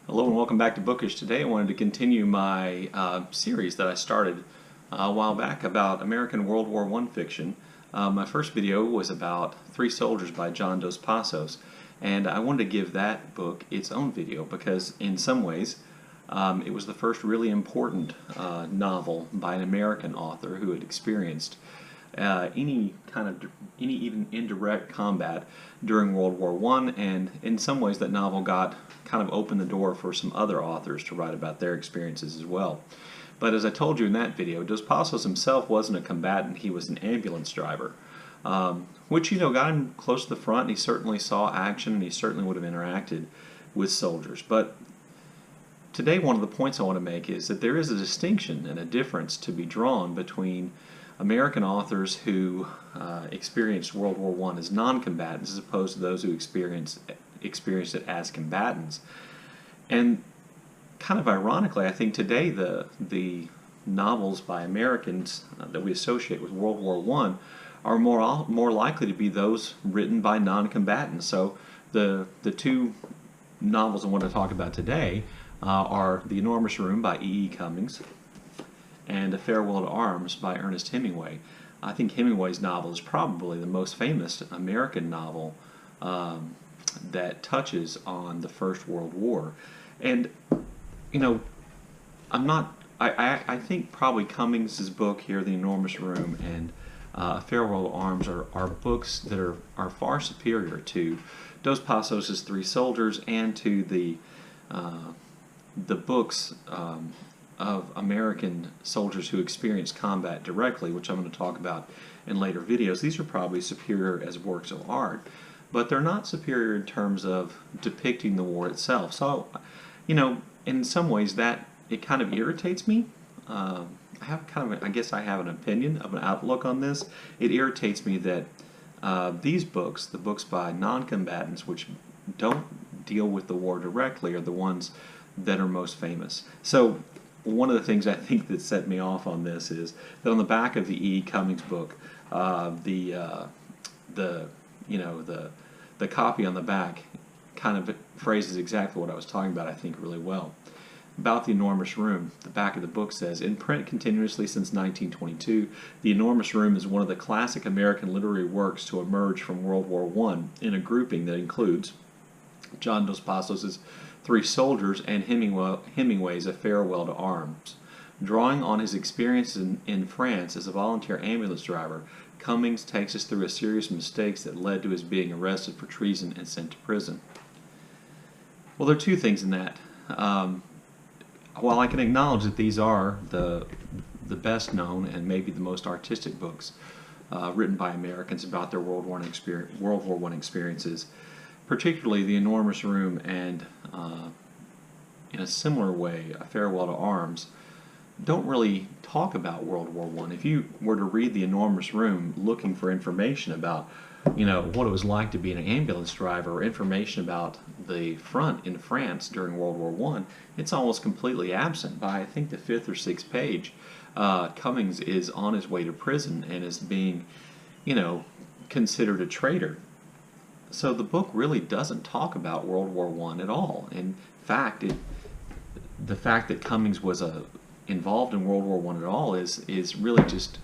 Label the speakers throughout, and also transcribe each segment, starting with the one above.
Speaker 1: Hello and welcome back to Bookish. Today I wanted to continue my series that I started a while back about American World War I fiction. My first video was about Three Soldiers by John Dos Passos, and I wanted to give that book its own video because in some ways it was the first really important novel by an American author who had experienced any even indirect combat during World War I, and in some ways that novel got kind of opened the door for some other authors to write about their experiences as well. But as I told you in that video, Dos Passos himself wasn't a combatant, he was an ambulance driver, which got him close to the front, and he certainly saw action, and he certainly would have interacted with soldiers. But today one of the points I want to make is that there is a distinction and a difference to be drawn between American authors who experienced World War I as non-combatants as opposed to those who experienced it as combatants. And kind of ironically, I think today the novels by Americans that we associate with World War I are more likely to be those written by non-combatants. So the two novels I want to talk about today are The Enormous Room by E. Cummings and A Farewell to Arms by Ernest Hemingway. I think Hemingway's novel is probably the most famous American novel that touches on the First World War. And, I think probably Cummings' book here, The Enormous Room, and A Farewell to Arms are books that are far superior to Dos Passos' Three Soldiers and to the books of American soldiers who experienced combat directly, which I'm going to talk about in later videos. These are probably superior as works of art, but they're not superior in terms of depicting the war itself. So, in some ways that it kind of irritates me. I have I guess I have an opinion of an outlook on this. It irritates me that these books, the books by non-combatants, which don't deal with the war directly, are the ones that are most famous. So one of the things I think that set me off on this is that on the back of the E. Cummings book, the copy on the back kind of phrases exactly what I was talking about, I think, really well. About The Enormous Room, the back of the book says, in print continuously since 1922, The Enormous Room is one of the classic American literary works to emerge from World War I in a grouping that includes John Dos Passos' Three Soldiers and Hemingway's A Farewell to Arms. Drawing on his experiences in France as a volunteer ambulance driver, Cummings takes us through a series of mistakes that led to his being arrested for treason and sent to prison. Well, there are two things in that. While I can acknowledge that these are the best known and maybe the most artistic books written by Americans about their World War I experiences, particularly The Enormous Room and, in a similar way, A Farewell to Arms, don't really talk about World War I. If you were to read The Enormous Room looking for information about, what it was like to be an ambulance driver, or information about the front in France during World War I, it's almost completely absent. By, I think, the fifth or sixth page, Cummings is on his way to prison and is being, considered a traitor. So the book really doesn't talk about World War I at all. In fact, the fact that Cummings was involved in World War I at all is really just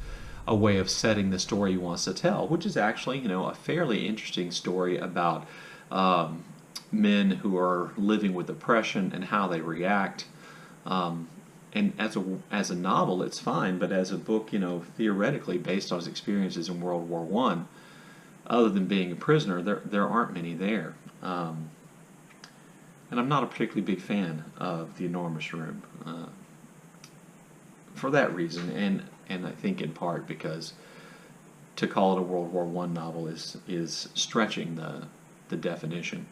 Speaker 1: a way of setting the story he wants to tell, which is actually a fairly interesting story about men who are living with oppression and how they react. And as a novel, it's fine, but as a book, theoretically based on his experiences in World War I, other than being a prisoner, there aren't many there. And I'm not a particularly big fan of The Enormous Room for that reason, and I think in part because to call it a World War I novel is stretching the definition.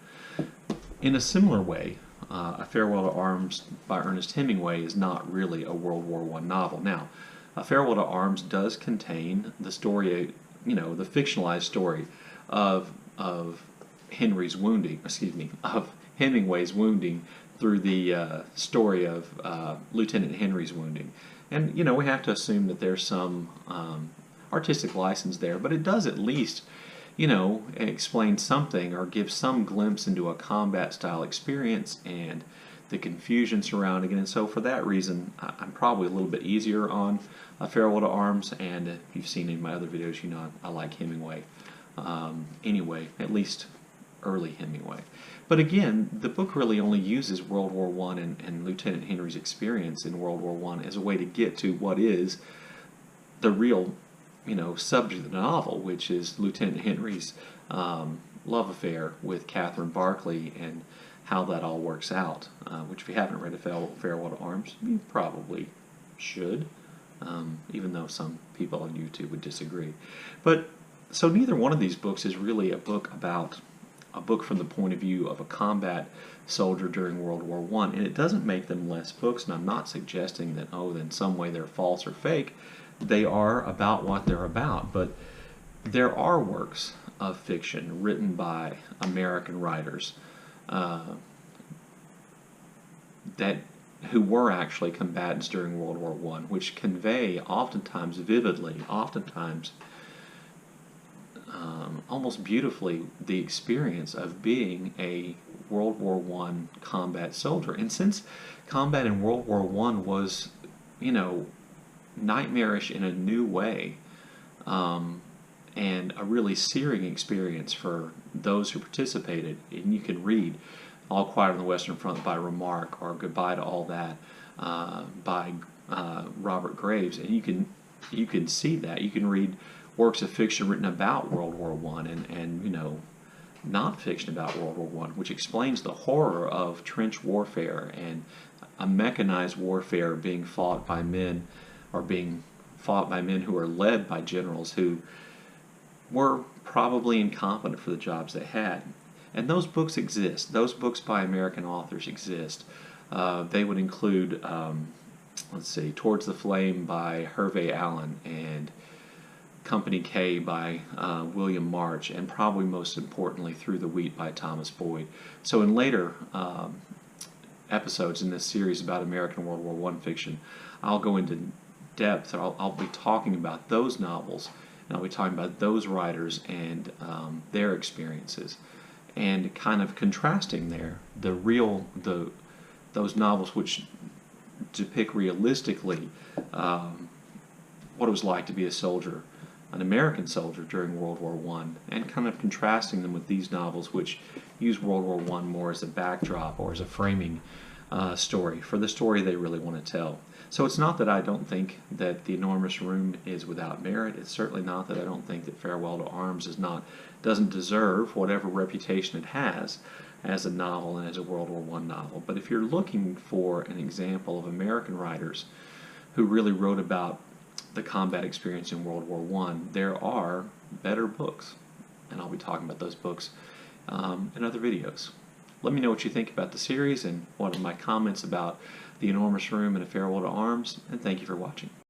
Speaker 1: In a similar way, A Farewell to Arms by Ernest Hemingway is not really a World War I novel. Now, A Farewell to Arms does contain the story, the fictionalized story of Henry's wounding, of Hemingway's wounding through the story of Lieutenant Henry's wounding. And, we have to assume that there's some artistic license there, but it does at least, explain something or give some glimpse into a combat style experience and the confusion surrounding it. And so for that reason, I'm probably a little bit easier on A Farewell to Arms, and if you've seen any of my other videos, you know I like Hemingway. Anyway, at least early Hemingway. But again, the book really only uses World War I and Lieutenant Henry's experience in World War I as a way to get to what is the real, subject of the novel, which is Lieutenant Henry's love affair with Catherine Barclay and how that all works out. Which, if you haven't read A Farewell to Arms, you probably should, even though some people on YouTube would disagree. But so neither one of these books is really a book from the point of view of a combat soldier during World War I, and it doesn't make them less books, and I'm not suggesting that, in some way they're false or fake. They are about what they're about, but there are works of fiction written by American writers who were actually combatants during World War I, which convey oftentimes vividly, oftentimes almost beautifully, the experience of being a World War I combat soldier. And since combat in World War I was, nightmarish in a new way, and a really searing experience for those who participated, and you can read All Quiet on the Western Front by Remarque, or Goodbye to All That by Robert Graves, and you can see that. You can read works of fiction written about World War I and not fiction about World War I, which explains the horror of trench warfare and a mechanized warfare being fought by men, or being fought by men who are led by generals who were probably incompetent for the jobs they had. And those books exist. Those books by American authors exist. They would include, Towards the Flame by Hervé Allen, and Company K by William March, and probably most importantly Through the Wheat by Thomas Boyd. So in later episodes in this series about American World War I fiction, I'll go into depth. I'll be talking about those novels, and I'll be talking about those writers and their experiences, and kind of contrasting those novels which depict realistically what it was like to be a soldier, an American soldier during World War I, and kind of contrasting them with these novels which use World War I more as a backdrop or as a framing story for the story they really want to tell. So it's not that I don't think that The Enormous Room is without merit. It's certainly not that I don't think that Farewell to Arms doesn't deserve whatever reputation it has as a novel and as a World War I novel. But if you're looking for an example of American writers who really wrote about the combat experience in World War I, there are better books, and I'll be talking about those books in other videos. Let me know what you think about the series and what are my comments about The Enormous Room and A Farewell to Arms, and thank you for watching.